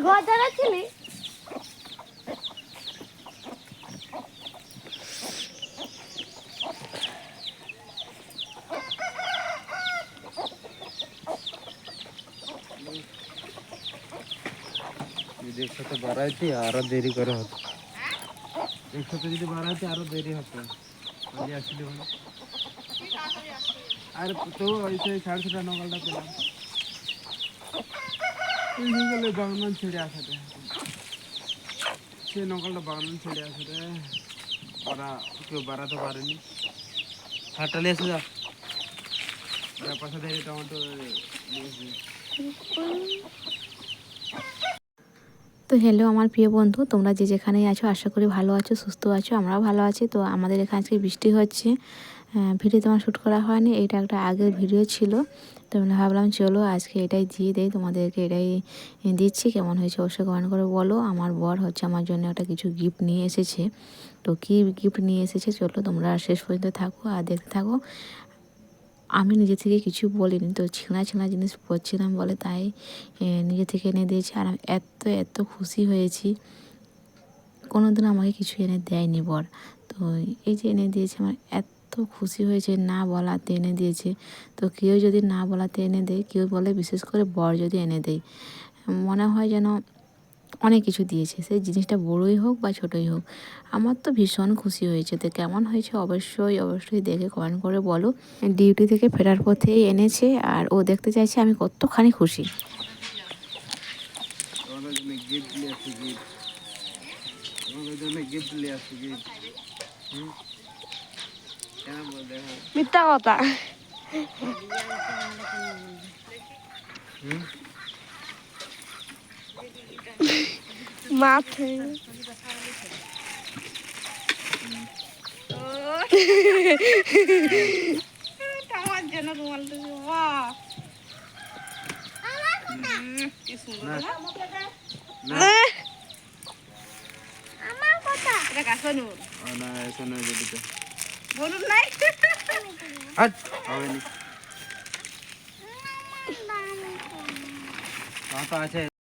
ঘর দাঁড়াচ্ছিলি যদি একসাথে বাড়াইছি আরো দেরি করে হতো, একসাথে যদি বাড়াইছি আরো দেরি হতো। আসলে আর তো ওই 6:30 নগালটা পেলাম, গেলে বাগান ছেড়ে আসাতে, সে নকলটা বাগান ছেড়ে আসাতে ওরা কেউ বাড়াতে পারেনি। হাটটালে এসে যা পাশে থেকে টমেটো তো হ্যালো আমার প্রিয় বন্ধু, তোমরা যে যেখানেই আছো আশা করি ভালো আছো, সুস্থ আছো। আমরাও ভালো আছি। তো আমাদের এখানে আজকে বৃষ্টি হচ্ছে, ভিডিও তোমার শ্যুট করা হয়নি, এটা একটা আগের ভিডিও ছিল। তো আমি ভাবলাম চলো আজকে এটাই দিয়ে দেই তোমাদেরকে, এটাই দিচ্ছি। কেমন হয়েছে অবশ্যই কমেন্ট করে বলো। আমার বর হচ্ছে আমার জন্য একটা কিছু গিফট নিয়ে এসেছে। তো কী গিফট নিয়ে এসেছে চলো তোমরা শেষ পর্যন্ত থাকো আর দেখতে থাকো। আমি নিজে থেকে কিছু বলিনি, তো ছেঁড়া ছেঁড়া জিনিস পরছিলাম বলে তাই নিজে থেকে এনে দিয়েছি। আর আমি এত এত খুশি হয়েছি, কোনোদিন আমাকে কিছু এনে দেয়নি বর। তো এই যে এনে দিয়েছে, আমার এত খুশি হয়েছে, না বলাতে এনে দিয়েছে। তো কেউ যদি না বলাতে এনে দেয়, কেউ বলে বিশেষ করে বর যদি এনে দেয়, মনে হয় যেন অনেক কিছু দিয়েছে, সেই জিনিসটা বড়োই হোক বা ছোটোই হোক। আমার তো ভীষণ খুশি হয়েছে। তো কেমন হয়েছে অবশ্যই অবশ্যই দেখে কমেন্ট করে বলো। ডিউটি থেকে ফেরার পথেই এনেছে, আর ও দেখতে চাইছে আমি কতখানি খুশি। মিথ্যা কথা মাথায় আমার জন্য রুমালটা কি সুন্দর আমার কথা এটা কাশনুর না এসে নয় যেতে বলুন নাই হাট হবে নি, আছে